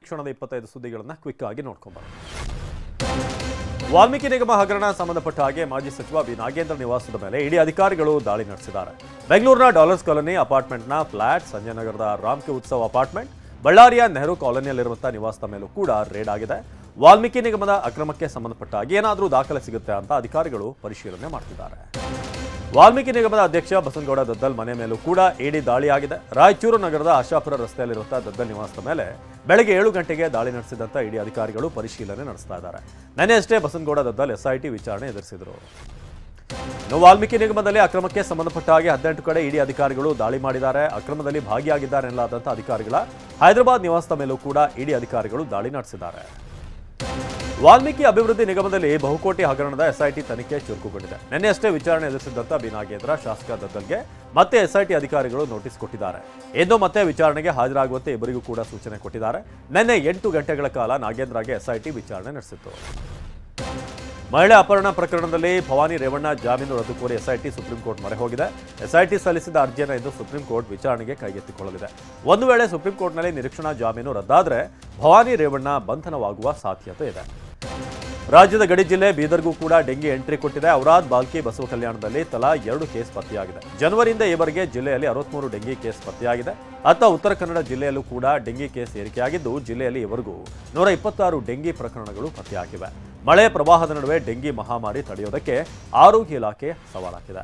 ಕ್ಷಣದ 25 ಸುದ್ದಿಗಳನ್ನು ಕ್ವಿಕ್ ಆಗಿ ನೋಡ್ಕೊಂಬರೋಣ. ವಾಲ್ಮೀಕಿ ನಿಗಮ ಹಗರಣ ಸಂಬಂಧಪಟ್ಟ ಹಾಗೆ ಮಾಜಿ ಸಚಿವ ಬಿ ನಾಗೇಂದ್ರ ನಿವಾಸದ ಮೇಲೆ ಇಡಿ ಅಧಿಕಾರಿಗಳು ದಾಳಿ ನಡೆಸಿದ್ದಾರೆ. ಬೆಂಗಳೂರಿನ ಡಾಲರ್ಸ್ ಕಾಲೋನಿ ಅಪಾರ್ಟ್ಮೆಂಟ್ನ ಫ್ಲಾಟ್, ಸಂಜಯನಗರದ ರಾಮ್ಕಿ ಉತ್ಸವ ಅಪಾರ್ಟ್ಮೆಂಟ್, ಬಳ್ಳಾರಿಯ ನೆಹರು ಕಾಲೋನಿಯಲ್ಲಿರುವಂತಹ ನಿವಾಸದ ಮೇಲೂ ಕೂಡ ರೇಡ್ ಆಗಿದೆ. ವಾಲ್ಮೀಕಿ ನಿಗಮದ ಅಕ್ರಮಕ್ಕೆ ಸಂಬಂಧಪಟ್ಟ ಹಾಗೆ ಏನಾದರೂ ದಾಖಲೆ ಸಿಗುತ್ತೆ ಅಂತ ಅಧಿಕಾರಿಗಳು ಪರಿಶೀಲನೆ ಮಾಡ್ತಿದ್ದಾರೆ. ವಾಲ್ಮೀಕಿ ನಿಗಮದ ಅಧ್ಯಕ್ಷ ಬಸನಗೌಡ ದದ್ದಲ್ ಮನೆ ಮೇಲೂ ಕೂಡ ಇಡಿ ದಾಳಿಯಾಗಿದೆ. ರಾಯಚೂರು ನಗರದ ಆಶಾಪುರ ರಸ್ತೆಯಲ್ಲಿರುವಂತಹ ದದ್ದಲ್ ನಿವಾಸದ ಮೇಲೆ ಬೆಳಗ್ಗೆ 7 ಗಂಟೆಗೆ ದಾಳಿ ನಡೆಸಿದಂತ ಇಡಿ ಅಧಿಕಾರಿಗಳು ಪರಿಶೀಲನೆ ನಡೆಸ್ತಾ ಇದ್ದಾರೆ. ನಿನ್ನೆಯಷ್ಟೇ ಬಸನಗೌಡ ದದ್ದಲ್ SIT ವಿಚಾರಣೆ ಎದುರಿಸಿದರು. ಇನ್ನು ವಾಲ್ಮೀಕಿ ನಿಗಮದಲ್ಲಿ ಅಕ್ರಮಕ್ಕೆ ಸಂಬಂಧಪಟ್ಟ ಹಾಗೆ 18 ಕಡೆ ಇಡಿ ಅಧಿಕಾರಿಗಳು ದಾಳಿ ಮಾಡಿದ್ದಾರೆ. ಅಕ್ರಮದಲ್ಲಿ ಭಾಗಿಯಾಗಿದ್ದಾರೆ ಎನ್ನಲಾದಂತಹ ಅಧಿಕಾರಿಗಳ ಹೈದರಾಬಾದ್ ನಿವಾಸದ ಮೇಲೂ ಕೂಡ ಇಡಿ ಅಧಿಕಾರಿಗಳು ದಾಳಿ ನಡೆಸಿದ್ದಾರೆ. ವಾಲ್ಮೀಕಿ ಅಭಿವೃದ್ಧಿ ನಿಗಮದಲ್ಲಿ ಬಹುಕೋಟಿ ಹಗರಣದ SIT ತನಿಖೆ ಚುರುಕುಗೊಂಡಿದೆ. ನಿನ್ನೆಯಷ್ಟೇ ವಿಚಾರಣೆ ಎದುರಿಸಿದಂತ ಬಿ ನಾಗೇಂದ್ರ, ಶಾಸಕ ದದ್ದಲ್ಗೆ ಮತ್ತೆ SIT ಅಧಿಕಾರಿಗಳು ನೋಟಿಸ್ ಕೊಟ್ಟಿದ್ದಾರೆ. ಇಂದು ಮತ್ತೆ ವಿಚಾರಣೆಗೆ ಹಾಜರಾಗುವಂತೆ ಇಬ್ಬರಿಗೂ ಕೂಡ ಸೂಚನೆ ಕೊಟ್ಟಿದ್ದಾರೆ. ನಿನ್ನೆ 8 ಗಂಟೆಗಳ ಕಾಲ ನಾಗೇಂದ್ರಗೆ SIT ವಿಚಾರಣೆ ನಡೆಸಿತ್ತು. ಮಹಿಳೆ ಅಪಹರಣ ಪ್ರಕರಣದಲ್ಲಿ ಭವಾನಿ ರೇವಣ್ಣ ಜಾಮೀನು ರದ್ದು ಕೋರಿ SIT ಸುಪ್ರೀಂ ಕೋರ್ಟ್ ಮೊರೆ ಹೋಗಿದೆ. SIT ಸಲ್ಲಿಸಿದ ಅರ್ಜಿಯನ್ನು ಇಂದು ಸುಪ್ರೀಂ ಕೋರ್ಟ್ ವಿಚಾರಣೆಗೆ ಕೈಗೆತ್ತಿಕೊಳ್ಳಲಿದೆ. ಒಂದು ವೇಳೆ ಸುಪ್ರೀಂ ಕೋರ್ಟ್ನಲ್ಲಿ ನಿರೀಕ್ಷಣಾ ಜಾಮೀನು ರದ್ದಾದರೆ ಭವಾನಿ ರೇವಣ್ಣ ಬಂಧನವಾಗುವ ಸಾಧ್ಯತೆ ಇದೆ. ರಾಜ್ಯದ ಗಡಿ ಜಿಲ್ಲೆ ಬೀದರ್ಗೂ ಕೂಡ ಡೆಂಗಿ ಎಂಟ್ರಿ ಕೊಟ್ಟಿದೆ. ಔರಾದ್, ಬಾಲ್ಕಿ, ಬಸವ ಕಲ್ಯಾಣದಲ್ಲಿ ತಲಾ 2 ಕೇಸ್ ಪತ್ತೆಯಾಗಿದೆ. ಜನವರಿಯಿಂದ ಈವರೆಗೆ ಜಿಲ್ಲೆಯಲ್ಲಿ 63 ಡೆಂಗಿ ಕೇಸ್ ಪತ್ತೆಯಾಗಿದೆ. ಅತ್ತ ಉತ್ತರ ಕನ್ನಡ ಜಿಲ್ಲೆಯಲ್ಲೂ ಕೂಡ ಡೆಂಗಿ ಕೇಸ್ ಏರಿಕೆಯಾಗಿದ್ದು, ಜಿಲ್ಲೆಯಲ್ಲಿ ಈವರೆಗೂ 126 ಡೆಂಗಿ ಪ್ರಕರಣಗಳು ಪತ್ತೆಯಾಗಿವೆ. ಮಳೆ ಪ್ರವಾಹದ ನಡುವೆ ಡೆಂಗಿ ಮಹಾಮಾರಿ ತಡೆಯೋದಕ್ಕೆ ಆರೋಗ್ಯ ಇಲಾಖೆ ಸವಾಲಾಗಿದೆ.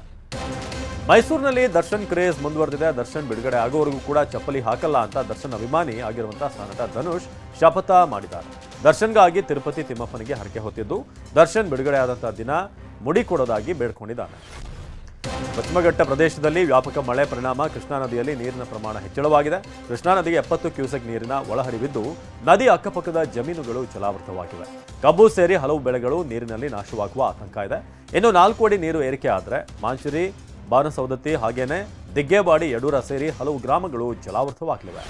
ಮೈಸೂರಿನಲ್ಲಿ ದರ್ಶನ್ ಕ್ರೇಜ್ ಮುಂದುವರೆದಿದೆ. ದರ್ಶನ್ ಬಿಡುಗಡೆ ಆಗುವವರೆಗೂ ಕೂಡ ಚಪ್ಪಲಿ ಹಾಕಲ್ಲ ಅಂತ ದರ್ಶನ್ ಅಭಿಮಾನಿ ಆಗಿರುವಂತಹ ನಟ ಧನುಷ್ ಶಪಥ ಮಾಡಿದ್ದಾರೆ. ದರ್ಶನ್ಗಾಗಿ ತಿರುಪತಿ ತಿಮ್ಮಪ್ಪನಿಗೆ ಹರಕೆ ಹೊತ್ತಿದ್ದು, ದರ್ಶನ್ ಬಿಡುಗಡೆಯಾದಂತಹ ದಿನ ಮುಡಿ ಕೊಡೋದಾಗಿ ಬೇಡ್ಕೊಂಡಿದ್ದಾನೆ. ಪಶ್ಚಿಮಘಟ್ಟ ಪ್ರದೇಶದಲ್ಲಿ ವ್ಯಾಪಕ ಮಳೆ ಪರಿಣಾಮ ಕೃಷ್ಣಾ ನದಿಯಲ್ಲಿ ನೀರಿನ ಪ್ರಮಾಣ ಹೆಚ್ಚಳವಾಗಿದೆ. ಕೃಷ್ಣಾ ನದಿಗೆ 70 ಕ್ಯೂಸೆಕ್ ನೀರಿನ ಒಳಹರಿವಿದ್ದು, ನದಿ ಅಕ್ಕಪಕ್ಕದ ಜಮೀನುಗಳು ಜಲಾವೃತವಾಗಿವೆ. ಕಬ್ಬು ಸೇರಿ ಹಲವು ಬೆಳೆಗಳು ನೀರಿನಲ್ಲಿ ನಾಶವಾಗುವ ಆತಂಕ ಇದೆ. ಇನ್ನು 4 ಅಡಿ ನೀರು ಏರಿಕೆ ಆದರೆ ಮಾಂಚುರಿ, ಬಾನಸೌದತ್ತಿ ಹಾಗೇನೆ ದಿಗ್ಗೇವಾಡಿ, ಯಡೂರ ಸೇರಿ ಹಲವು ಗ್ರಾಮಗಳು ಜಲಾವೃತವಾಗಲಿವೆ.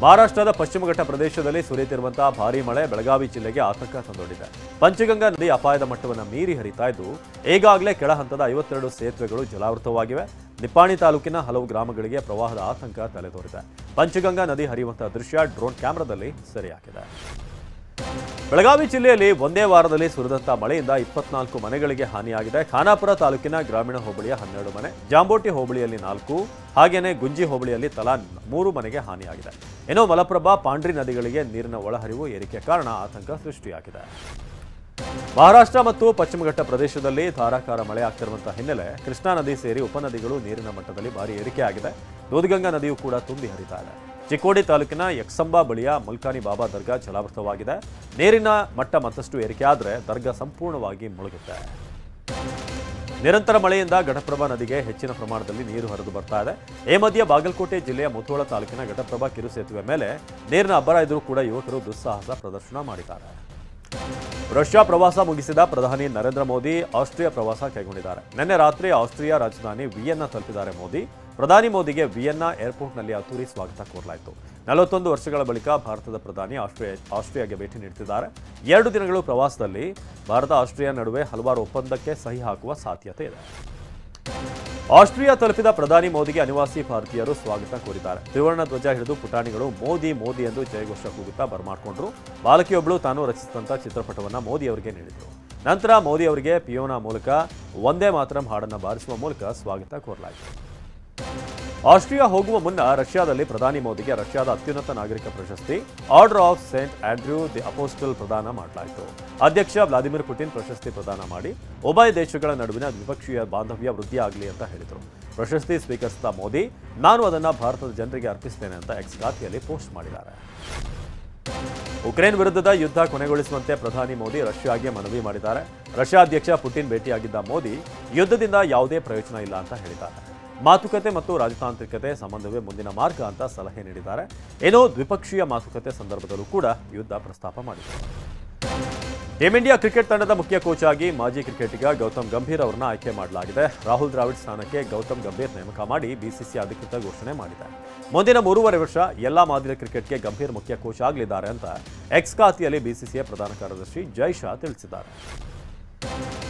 ಮಹಾರಾಷ್ಟ್ರದ ಪಶ್ಚಿಮಘಟ್ಟ ಪ್ರದೇಶದಲ್ಲಿ ಸುರಿಯುತ್ತಿರುವಂತಹ ಭಾರೀ ಮಳೆ ಬೆಳಗಾವಿ ಜಿಲ್ಲೆಗೆ ಆತಂಕ ತಂದೊಡ್ಡಿದೆ. ಪಂಚಗಂಗಾ ನದಿ ಅಪಾಯದ ಮಟ್ಟವನ್ನು ಮೀರಿ ಹರಿತಾ ಇದ್ದು, ಈಗಾಗಲೇ ಕೆಳ ಹಂತದ 52 ಸೇತುವೆಗಳು ಜಲಾವೃತವಾಗಿವೆ. ನಿಪ್ಪಾಣಿ ತಾಲೂಕಿನ ಹಲವು ಗ್ರಾಮಗಳಿಗೆ ಪ್ರವಾಹದ ಆತಂಕ ತಲೆದೋರಿದೆ. ಪಂಚಗಂಗಾ ನದಿ ಹರಿಯುವಂತಹ ದೃಶ್ಯ ಡ್ರೋನ್ ಕ್ಯಾಮೆರಾದಲ್ಲಿ ಸೆರೆಯಾಗಿದೆ. ಬೆಳಗಾವಿ ಜಿಲ್ಲೆಯಲ್ಲಿ ಒಂದೇ ವಾರದಲ್ಲಿ ಸುರಿದಂತಹ ಮಳೆಯಿಂದ 24 ಮನೆಗಳಿಗೆ ಹಾನಿಯಾಗಿದೆ. ಖಾನಾಪುರ ತಾಲೂಕಿನ ಗ್ರಾಮೀಣ ಹೋಬಳಿಯ 12 ಮನೆ, ಜಾಂಬೋಟಿ ಹೋಬಳಿಯಲ್ಲಿ 4, ಹಾಗೇನೆ ಗುಂಜಿ ಹೋಬಳಿಯಲ್ಲಿ ತಲಾ 3 ಮನೆಗೆ ಹಾನಿಯಾಗಿದೆ. ಇನ್ನು ಮಲಪ್ರಭಾ, ಪಾಂಡ್ರಿ ನದಿಗಳಿಗೆ ನೀರಿನ ಒಳಹರಿವು ಏರಿಕೆ ಕಾರಣ ಆತಂಕ ಸೃಷ್ಟಿಯಾಗಿದೆ. ಮಹಾರಾಷ್ಟ್ರ ಮತ್ತು ಪಶ್ಚಿಮಘಟ್ಟ ಪ್ರದೇಶದಲ್ಲಿ ಧಾರಾಕಾರ ಮಳೆ ಆಗ್ತಿರುವಂತಹ ಹಿನ್ನೆಲೆ ಕೃಷ್ಣಾ ನದಿ ಸೇರಿ ಉಪನದಿಗಳು ನೀರಿನ ಮಟ್ಟದಲ್ಲಿ ಭಾರಿ ಏರಿಕೆಯಾಗಿದೆ. ದೂಧಗಂಗಾ ನದಿಯೂ ಕೂಡ ತುಂಬಿ ಹರಿತಾ ಇದೆ. ಚಿಕ್ಕೋಡಿ ತಾಲೂಕಿನ ಯಕ್ಸಂಬಾ ಬಳಿಯ ಮುಲ್ಕಾನಿ ಬಾಬಾ ದರ್ಗಾ ಜಲಾವೃತವಾಗಿದೆ. ನೀರಿನ ಮಟ್ಟ ಮತ್ತಷ್ಟು ಏರಿಕೆಯಾದರೆ ದರ್ಗಾ ಸಂಪೂರ್ಣವಾಗಿ ಮುಳುಗುತ್ತೆ. ನಿರಂತರ ಮಳೆಯಿಂದ ಘಟಪ್ರಭಾ ನದಿಗೆ ಹೆಚ್ಚಿನ ಪ್ರಮಾಣದಲ್ಲಿ ನೀರು ಹರಿದು ಬರ್ತಾ ಇದೆ. ಈ ಮಧ್ಯೆ ಬಾಗಲಕೋಟೆ ಜಿಲ್ಲೆಯ ಮುಧೋಳ ತಾಲೂಕಿನ ಘಟಪ್ರಭಾ ಕಿರು ಸೇತುವೆ ಮೇಲೆ ನೀರಿನ ಅಬ್ಬರ ಇದ್ರೂ ಕೂಡ ಯುವಕರು ದುಸ್ಸಾಹಸ ಪ್ರದರ್ಶನ ಮಾಡಿದ್ದಾರೆ. ರಷ್ಯಾ ಪ್ರವಾಸ ಮುಗಿಸಿದ ಪ್ರಧಾನಿ ನರೇಂದ್ರ ಮೋದಿ ಆಸ್ಟ್ರಿಯಾ ಪ್ರವಾಸ ಕೈಗೊಂಡಿದ್ದಾರೆ. ನಿನ್ನೆ ರಾತ್ರಿ ಆಸ್ಟ್ರಿಯಾ ರಾಜಧಾನಿ ವಿಯೆನ್ನಾ ತಲುಪಿದ್ದಾರೆ ಮೋದಿ. ಪ್ರಧಾನಿ ಮೋದಿಗೆ ವಿಯೆನ್ನಾ ಏರ್ಪೋರ್ಟ್ನಲ್ಲಿ ಅದ್ದೂರಿ ಸ್ವಾಗತ ಕೋರಲಾಯಿತು. 41 ವರ್ಷಗಳ ಬಳಿಕ ಭಾರತದ ಪ್ರಧಾನಿ ಆಸ್ಟ್ರಿಯಾಗೆ ಭೇಟಿ ನೀಡುತ್ತಿದ್ದಾರೆ. 2 ದಿನಗಳ ಪ್ರವಾಸದಲ್ಲಿ ಭಾರತ ಆಸ್ಟ್ರಿಯಾ ನಡುವೆ ಹಲವಾರು ಒಪ್ಪಂದಕ್ಕೆ ಸಹಿ ಹಾಕುವ ಸಾಧ್ಯತೆ ಇದೆ. ಆಸ್ಟ್ರಿಯಾ ತಲುಪಿದ ಪ್ರಧಾನಿ ಮೋದಿಗೆ ಅನಿವಾಸಿ ಭಾರತೀಯರು ಸ್ವಾಗತ ಕೋರಿದ್ದಾರೆ. ತ್ರಿವರ್ಣ ಧ್ವಜ ಹಿಡಿದು ಪುಟಾಣಿಗಳು ಮೋದಿ ಮೋದಿ ಎಂದು ಜಯಘೋಷ ಕೂಗುತ್ತಾ ಬರಮಾಡಿಕೊಂಡ್ರು. ಬಾಲಕಿಯೊಬ್ಬಳು ತಾನು ರಚಿಸಿದಂಥ ಚಿತ್ರಪಟವನ್ನು ಮೋದಿ ಅವರಿಗೆ ನೀಡಿದರು. ನಂತರ ಮೋದಿ ಅವರಿಗೆ ಪಿಯೋನಾ ಮೂಲಕ ವಂದೇ ಮಾತರಂ ಹಾಡನ್ನು ಬಾರಿಸುವ ಮೂಲಕ ಸ್ವಾಗತ ಕೋರಲಾಯಿತು. ಆಸ್ಟ್ರಿಯಾ ಹೋಗುವ ಮುನ್ನ ರಷ್ಯಾದಲ್ಲಿ ಪ್ರಧಾನಿ ಮೋದಿಗೆ ರಷ್ಯಾದ ಅತ್ಯುನ್ನತ ನಾಗರಿಕ ಪ್ರಶಸ್ತಿ order of Saint Andrew the apostle ಪ್ರದಾನ ಮಾಡಲಾಯಿತು. ಅಧ್ಯಕ್ಷ ವ್ಲಾದಿಮಿರ್ ಪುಟಿನ್ ಪ್ರಶಸ್ತಿ ಪ್ರದಾನ ಮಾಡಿ ಉಭಯ ದೇಶಗಳ ನಡುವಿನ ದ್ವಿಪಕ್ಷೀಯ ಬಾಂಧವ್ಯ ವೃದ್ಧಿಯಾಗಲಿ ಅಂತ ಹೇಳಿದರು. ಪ್ರಶಸ್ತಿ ಸ್ವೀಕರಿಸಿದ ಮೋದಿ, ನಾನು ಅದನ್ನು ಭಾರತದ ಜನರಿಗೆ ಅರ್ಪಿಸುತ್ತೇನೆ ಅಂತ ಎಕ್ಸ್ ಖಾತೆಯಲ್ಲಿ ಪೋಸ್ಟ್ ಮಾಡಿದ್ದಾರೆ. ಉಕ್ರೇನ್ ವಿರುದ್ಧದ ಯುದ್ಧ ಕೊನೆಗೊಳಿಸುವಂತೆ ಪ್ರಧಾನಿ ಮೋದಿ ರಷ್ಯಾಗೆ ಮನವಿ ಮಾಡಿದ್ದಾರೆ. ರಷ್ಯಾ ಅಧ್ಯಕ್ಷ ಪುಟಿನ್ ಭೇಟಿಯಾಗಿದ್ದ ಮೋದಿ, ಯುದ್ಧದಿಂದ ಯಾವುದೇ ಪ್ರಯೋಜನ ಇಲ್ಲ ಅಂತ ಹೇಳಿದ್ದಾರೆ. ಮಾತುಕತೆ ಮತ್ತು ರಾಜತಾಂತ್ರಿಕತೆ ಸಂಬಂಧವೇ ಮುಂದಿನ ಮಾರ್ಗ ಅಂತ ಸಲಹೆ ನೀಡಿದ್ದಾರೆ. ಏನೋ ದ್ವಿಪಕ್ಷೀಯ ಮಾತುಕತೆ ಸಂದರ್ಭದಲ್ಲೂ ಕೂಡ ಯುದ್ಧ ಪ್ರಸ್ತಾಪ ಮಾಡಿದ್ದಾರೆ. ಟೀಮ್ ಇಂಡಿಯಾ ಕ್ರಿಕೆಟ್ ತಂಡದ ಮುಖ್ಯ ಕೋಚ್ ಆಗಿ ಮಾಜಿ ಕ್ರಿಕೆಟಿಗ ಗೌತಮ್ ಗಂಭೀರ್ ಅವರನ್ನ ಆಯ್ಕೆ ಮಾಡಲಾಗಿದೆ. ರಾಹುಲ್ ದ್ರಾವಿಡ್ ಸ್ಥಾನಕ್ಕೆ ಗೌತಮ್ ಗಂಭೀರ್ ನೇಮಕ ಮಾಡಿ BCCI ಅಧಿಕೃತ ಘೋಷಣೆ ಮಾಡಿದೆ. ಮುಂದಿನ 3.5 ವರ್ಷ ಎಲ್ಲಾ ಮಾದರಿಯ ಕ್ರಿಕೆಟ್ಗೆ ಗಂಭೀರ್ ಮುಖ್ಯ ಕೋಚ್ ಆಗಲಿದ್ದಾರೆ ಅಂತ ಎಕ್ಸ್ ಖಾತೆಯಲ್ಲಿ BCCI ಪ್ರಧಾನ ಕಾರ್ಯದರ್ಶಿ ಜೈ ಶಾ ತಿಳಿಸಿದ್ದಾರೆ.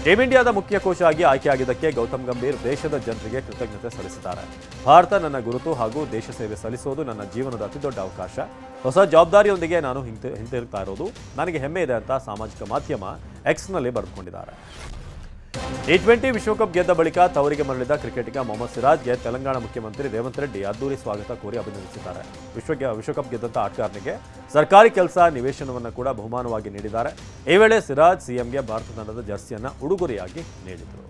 ಟೀಮ್ ಇಂಡಿಯಾದ ಮುಖ್ಯ ಕೋಚ್ ಆಗಿ ಆಯ್ಕೆಯಾಗಿದ್ದಕ್ಕೆ ಗೌತಮ್ ಗಂಭೀರ್ ದೇಶದ ಜನರಿಗೆ ಕೃತಜ್ಞತೆ ಸಲ್ಲಿಸಿದ್ದಾರೆ. ಭಾರತ ನನ್ನ ಗುರುತು ಹಾಗೂ ದೇಶ ಸೇವೆ ಸಲ್ಲಿಸೋದು ನನ್ನ ಜೀವನದ ಅತಿದೊಡ್ಡ ಅವಕಾಶ. ಹೊಸ ಜವಾಬ್ದಾರಿಯೊಂದಿಗೆ ನಾನು ಹಿಂತಿರುಗ್ತಾ ಇರೋದು ನನಗೆ ಹೆಮ್ಮೆ ಇದೆ ಅಂತ ಸಾಮಾಜಿಕ ಮಾಧ್ಯಮ ಎಕ್ಸ್ನಲ್ಲಿ ಬರೆದುಕೊಂಡಿದ್ದಾರೆ. T20 ವಿಶ್ವಕಪ್ ಗೆದ್ದ ಬಳಿಕ ತವರಿಗೆ ಮರಳಿದ ಕ್ರಿಕೆಟಿಗ ಮೊಹಮ್ಮದ್ ಸಿರಾಜ್ಗೆ ತೆಲಂಗಾಣ ಮುಖ್ಯಮಂತ್ರಿ ರೇವಂತ್ ರೆಡ್ಡಿ ಅದ್ದೂರಿ ಸ್ವಾಗತ ಕೋರಿ ಅಭಿನಂದಿಸಿದ್ದಾರೆ. ವಿಶ್ವಕಪ್ ಗೆದ್ದಂಥ ಆಟಗಾರನಿಗೆ ಸರ್ಕಾರಿ ಕೆಲಸ ನಿವೇಶನವನ್ನು ಕೂಡ ಬಹುಮಾನವಾಗಿ ನೀಡಿದ್ದಾರೆ. ಈ ವೇಳೆ ಸಿರಾಜ್ ಸಿಎಂಗೆ ಭಾರತ ತಂಡದ ಜರ್ಸಿಯನ್ನು ಉಡುಗೊರೆಯಾಗಿ ನೀಡಿದರು.